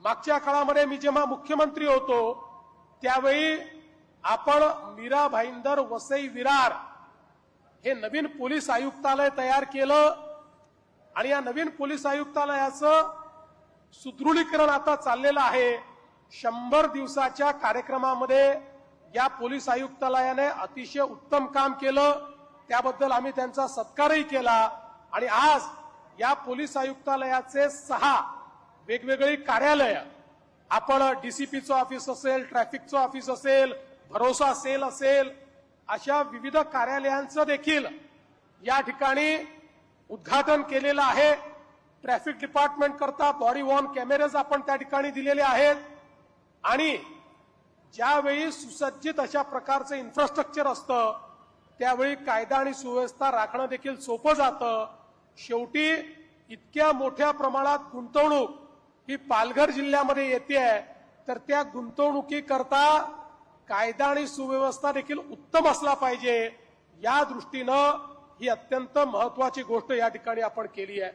मागच्या काळामध्ये मी जेव्हा मुख्यमंत्री होतो त्यावेळी आपण मीरा भाईंदर वसई विरार हे नवीन पोलीस आयुक्तालय तयार केलं आणि या नवीन पोलीस आयुक्तालयाचं सुदृढीकरण आता चाललेलं आहे। 100 दिवसाच्या कार्यक्रमामध्ये या पोलीस आयुक्तालयाने अतिशय उत्तम काम केलं, त्याबद्दल आम्ही त्यांचा सत्कारही केला आणि आज या पोलीस आयुक्तालयाचे 6 वेगवेगळी कार्यालय आपण डीसीपीचं ऑफिस असेल, ट्रॅफिकचं ऑफिस असेल, भरोसा सेल असेल, अशा विविध कार्यालयांचं देखील या ठिकाणी उद्घाटन केलेलं आहे। ट्रॅफिक डिपार्टमेंट करता बॉडी वॉर्न कॅमेरेज आपण त्या ठिकाणी दिलेले आहेत आणि ज्यावेळी सुसज्जित अशा प्रकारचं इन्फ्रास्ट्रक्चर असतं त्यावेळी कायदा आणि सुव्यवस्था राखणं देखील सोपं जातं। शेवटी इतक्या मोठ्या प्रमाणात गुंतवणूक ही पालघर जिल्ह्यामध्ये येते तर त्या गुंतवणुकीकरता कायदा आणि सुव्यवस्था देखील उत्तम असला पाहिजे, या दृष्टीनं ही अत्यंत महत्वाची गोष्ट या ठिकाणी आपण केली आहे।